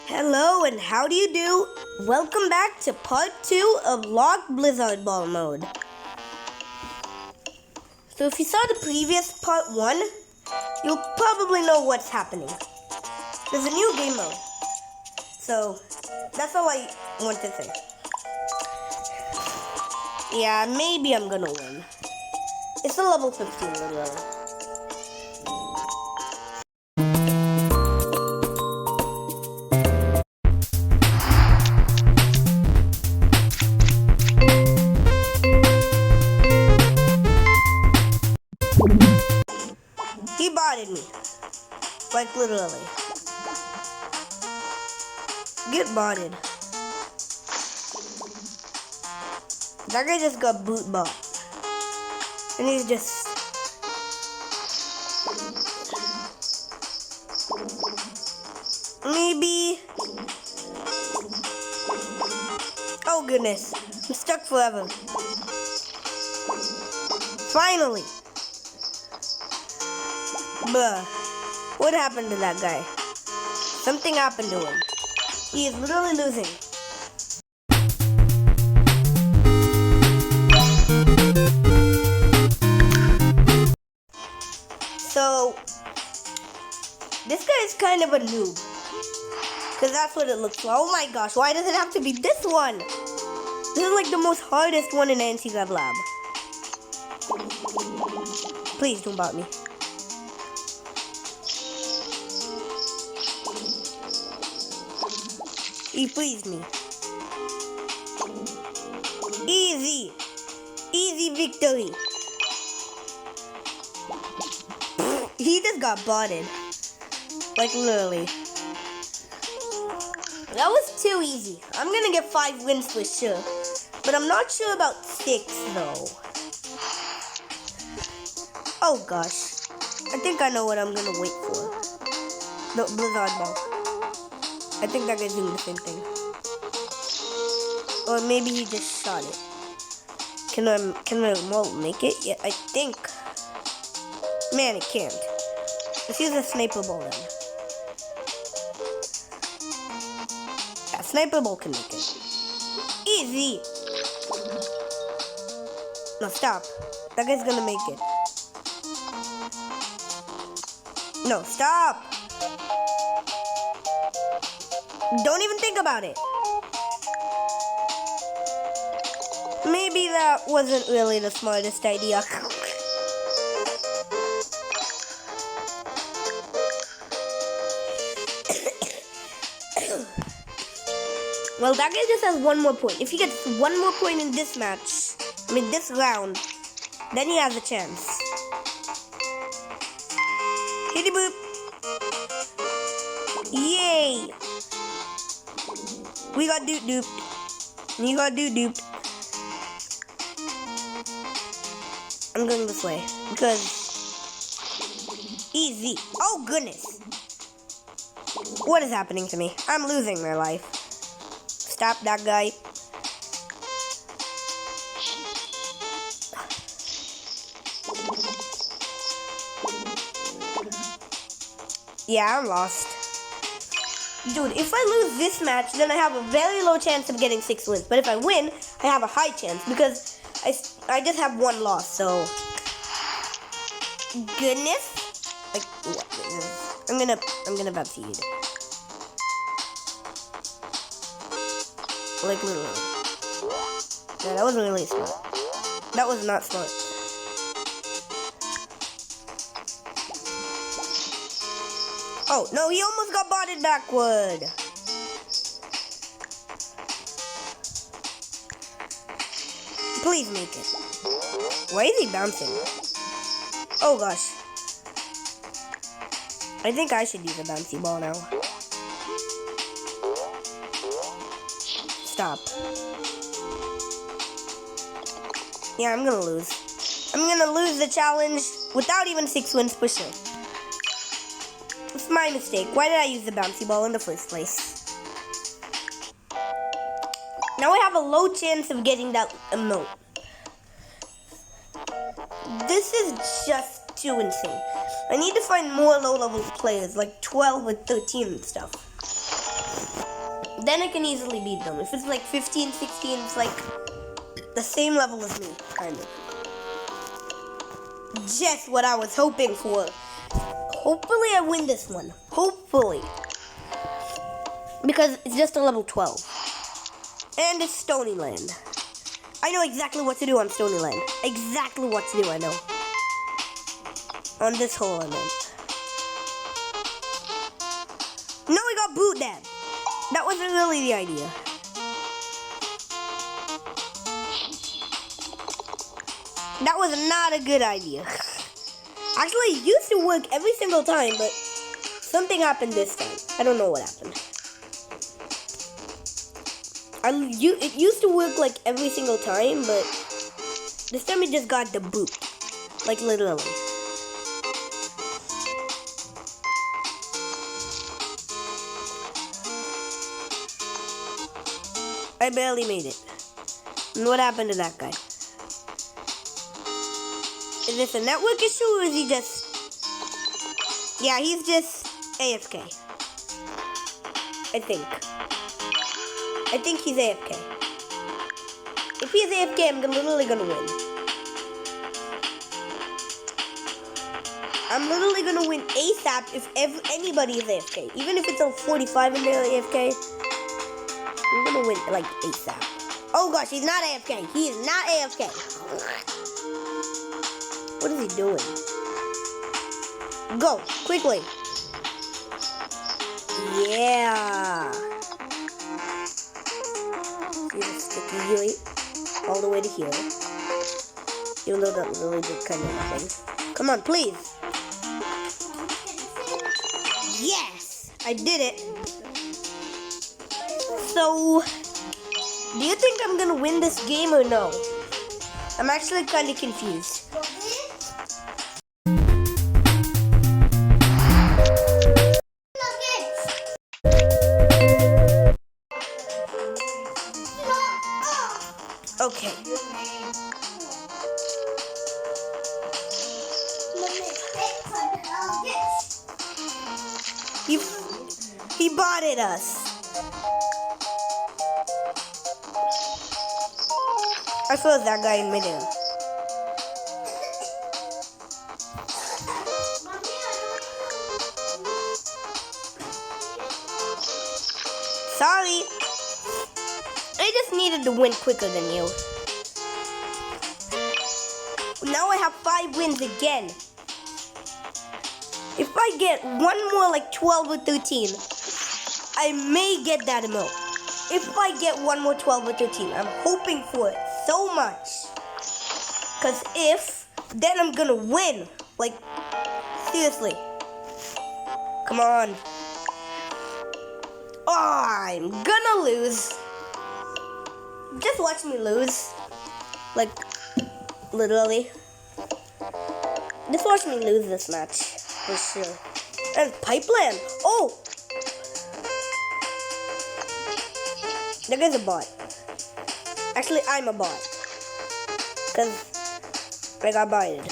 Hello and how do you do? Welcome back to part 2 of Locked Blizzard Ball mode. So if you saw the previous part 1, you'll probably know what's happening. There's a new game mode. So that's all I want to say. Yeah, maybe I'm gonna win. It's a level 15 literally. He botted me. Like literally. Get botted. That guy just got boot bot. And he's just... Maybe... Oh goodness. I'm stuck forever. Finally! Bruh. What happened to that guy? Something happened to him. He is literally losing. So, this guy is kind of a noob. Because that's what it looks like. Oh my gosh, why does it have to be this one? This is like the most hardest one in Anti-Grav Lab. Please don't bot me. He pleased me. Easy. Easy victory. He just got botted. Like literally. That was too easy. I'm gonna get 5 wins for sure. But I'm not sure about 6 though. Oh gosh. I think I know what I'm gonna wait for. No, Blizzard Ball. I think that guy's doing the same thing. Or maybe he just shot it. Can the remote make it? Yeah, I think. Man, it can't. Let's use a sniper ball then. Yeah, sniper ball can make it. Easy! No, stop. That guy's gonna make it. No, stop! Don't even think about it. Maybe that wasn't really the smartest idea. Well, that guy just has 1 more point. If he gets 1 more point in this match, this round, then he has a chance. Hitty boop. Yay! We got duped. You got duped. I'm going this way because easy. Oh goodness! What is happening to me? I'm losing my life. Stop that guy. Yeah, I'm lost. Dude, if I lose this match, then I have a very low chance of getting 6 wins. But if I win, I have a high chance because I just have 1 loss. So, goodness, like what? I'm gonna bounce you. Like literally. Yeah, that wasn't really smart. That was not smart. Oh, no, he almost got botted backward. Please make it. Why is he bouncing? Oh, gosh. I think I should use a bouncy ball now. Stop. Yeah, I'm gonna lose. I'm gonna lose the challenge without even 6 wins for sure. It's my mistake. Why did I use the bouncy ball in the first place? Now I have a low chance of getting that emote. This is just too insane. I need to find more low-level players, like 12 or 13 and stuff. then I can easily beat them. If it's like 15, 16, it's like the same level as me, kind of. Just what I was hoping for. Hopefully I win this one. Hopefully. Because it's just a level 12. And it's Stonyland. I know exactly what to do on Stonyland. Exactly what to do, I know. On this hole, I meant. No, we got boot then. That wasn't really the idea. That was not a good idea. Actually, it used to work every single time, but something happened this time. I don't know what happened. It used to work like every single time, but this time it just got the boot. Like literally. I barely made it. And what happened to that guy? Is this a network issue or is he just... Yeah, he's just AFK. I think he's AFK. If he's AFK, I'm literally gonna win. I'm literally gonna win ASAP if anybody is AFK. Even if it's a 45 and they're AFK, I'm gonna win like ASAP. Oh gosh, he's not AFK. He is not AFK. What is he doing? Go, quickly. Yeah. Use a sticky Yui all the way to here. Even though that really did kind of nothing. Come on, please. Yes! I did it. So, do you think I'm gonna win this game or no? I'm actually kind of confused. Okay. He botted us. I froze that guy in midair. Sorry. I just needed to win quicker than you. Now I have 5 wins again. If I get one more like 12 or 13, I may get that emote. If I get one more 12 or 13, I'm hoping for it so much. Because if, then I'm gonna win. Like, seriously. Come on. Oh, I'm gonna lose. Just watch me lose. Like, literally. Just watch me lose this match. For sure. And Pipeland. Oh! That guy's a bot. Actually, I'm a bot. Because I got botted.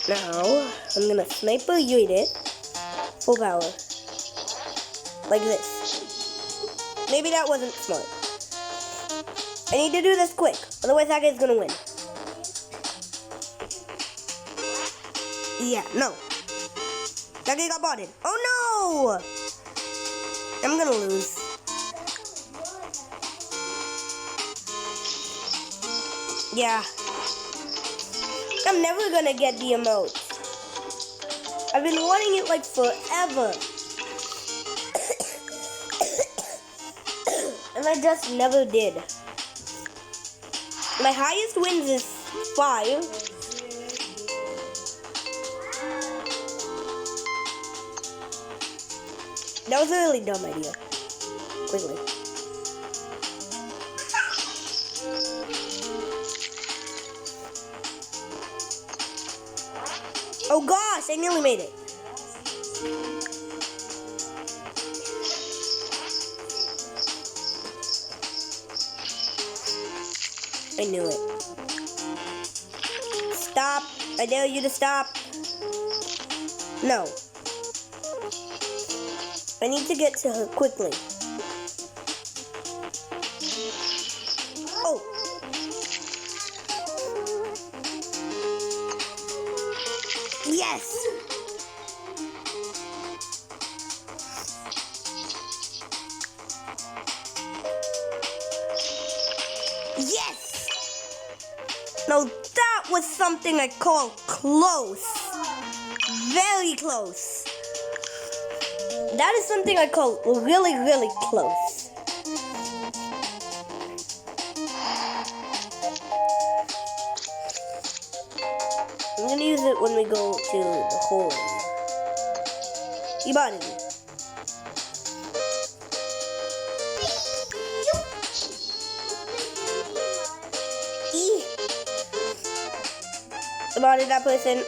Now, I'm gonna sniper Yuid it. Full power. Like this. Maybe that wasn't smart. I need to do this quick. Otherwise, that guy's gonna win. Yeah, no. That guy got botted. Oh no! I'm gonna lose. Yeah. I'm never gonna get the emote. I've been wanting it like forever. And I just never did. My highest wins is 5. That was a really dumb idea. Quickly. Oh gosh, I nearly made it. I knew it. Stop. I dare you to stop. No. I need to get to her quickly. Oh. Yes. Yes. Now that was something I call close. Very close. That is something I call really, really close. I'm gonna use it when we go to the hole. Ibani. About that person.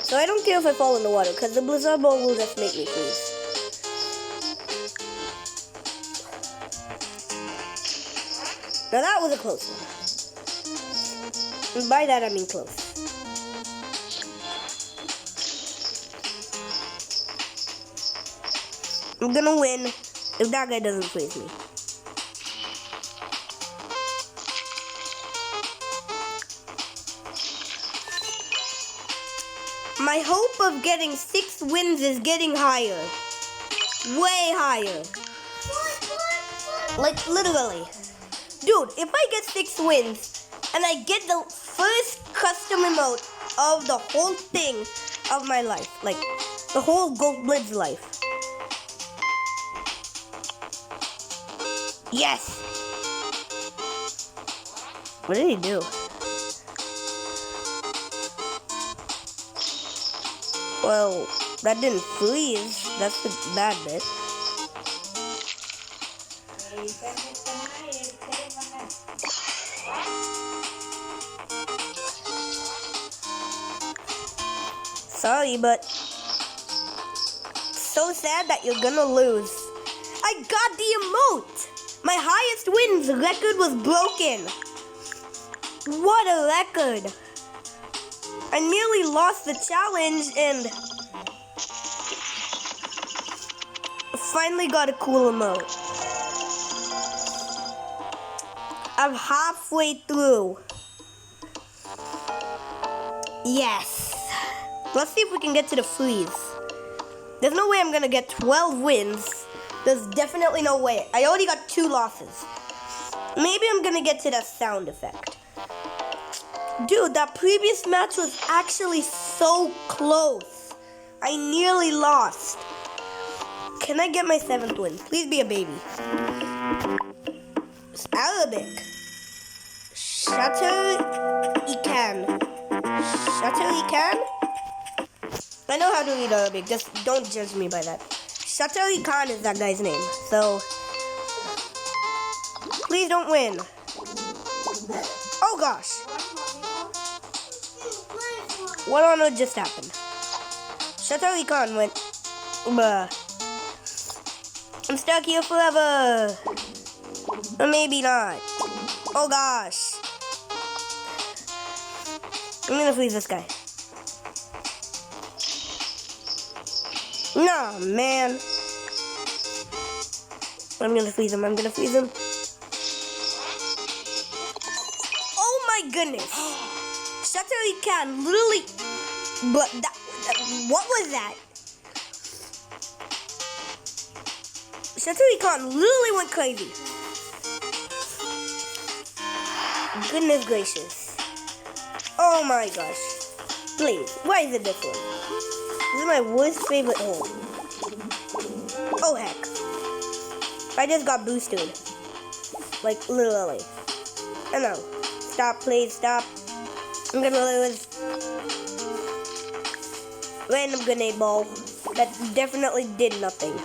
So I don't care if I fall in the water, because the blizzard ball will just make me freeze. Now that was a close one. And by that I mean close. I'm gonna win if that guy doesn't freeze me. My hope of getting 6 wins is getting higher. Way higher. Like literally. Dude, if I get 6 wins and I get the first custom emote of the whole thing of my life, like the whole Gold Blitz life. Yes! What did he do? Well, that didn't freeze. That's the bad bit. Sorry, but so sad that you're gonna lose. I got the emote! My highest wins record was broken. What a record. I nearly lost the challenge and finally got a cool emote. I'm halfway through. Yes. Let's see if we can get to the freeze. There's no way I'm gonna get 12 wins. There's definitely no way. I already got 2 losses. Maybe I'm gonna get to that sound effect. Dude, that previous match was actually so close. I nearly lost. Can I get my 7th win? Please be a baby. It's Arabic. Shatter Ikan. Shatter Ikan? I know how to read Arabic. Just don't judge me by that. Shatter Ikan is that guy's name. So, please don't win. Oh gosh. What on earth just happened? Shatter Ikan went. Bruh. I'm stuck here forever. Or maybe not. Oh gosh. I'm gonna freeze this guy. Nah, man. I'm gonna freeze him. I'm gonna freeze him. Oh my goodness. Shatter Ikan literally. But that. What was that? Shatter Ikan literally went crazy. Goodness gracious. Oh my gosh. Please, why is it this one? This is my worst favorite hole. Oh heck. I just got boosted. Like literally. I know. Stop, please, stop. I'm gonna lose. Random grenade ball. That definitely did nothing.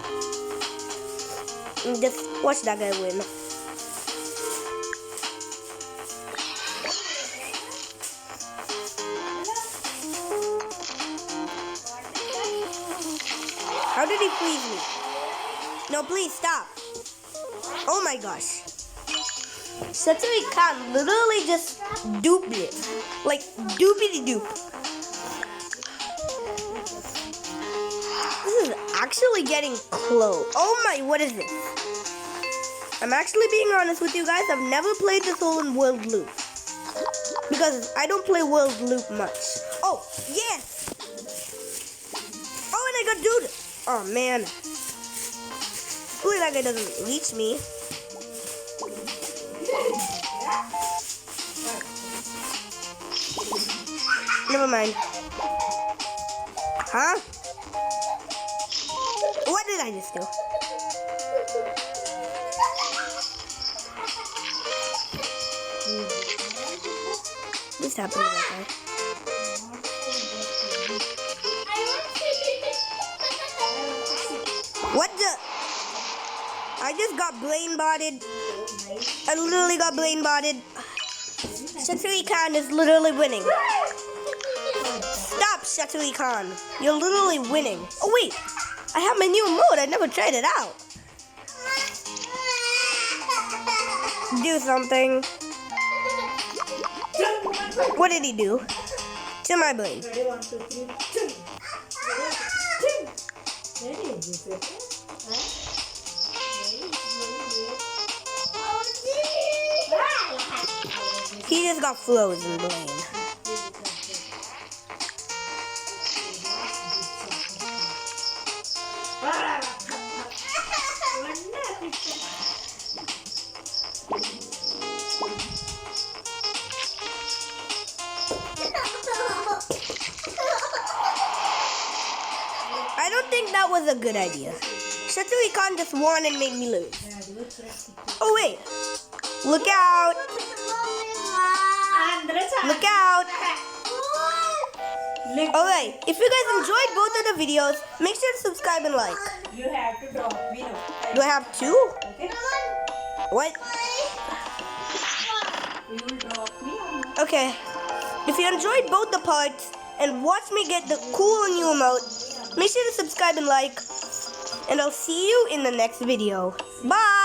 Just watch that guy win. How did he freeze me? No, please stop. Oh my gosh. Satsui Khan literally just duped it. Like, doopity doop. This is actually getting close. Oh my, what is this? I'm actually being honest with you guys. I've never played this whole in World Loop. Because I don't play World Loop much. Oh, yes! Oh, and I got dude. Oh, man. Hopefully that guy doesn't reach me. Never mind. Huh? What did I just do? This happened to that guy. What the? I just got Blaine botted. I literally got Blaine botted. Satsui Khan is literally winning. Stop, Satsui Khan. You're literally winning. Oh wait, I have my new mode. I never tried it out. Do something. What did he do? To my Blaine. He just got frozen, Blaine. I don't think that was a good idea. Satsui Khan just won and made me lose. Oh wait, look out! Look out! Alright, if you guys enjoyed both of the videos, make sure to subscribe and like. You have to drop me now. Do I have two? Okay? What? You will drop me. Okay. If you enjoyed both the parts and watch me get the cool new emote, make sure to subscribe and like. And I'll see you in the next video. Bye!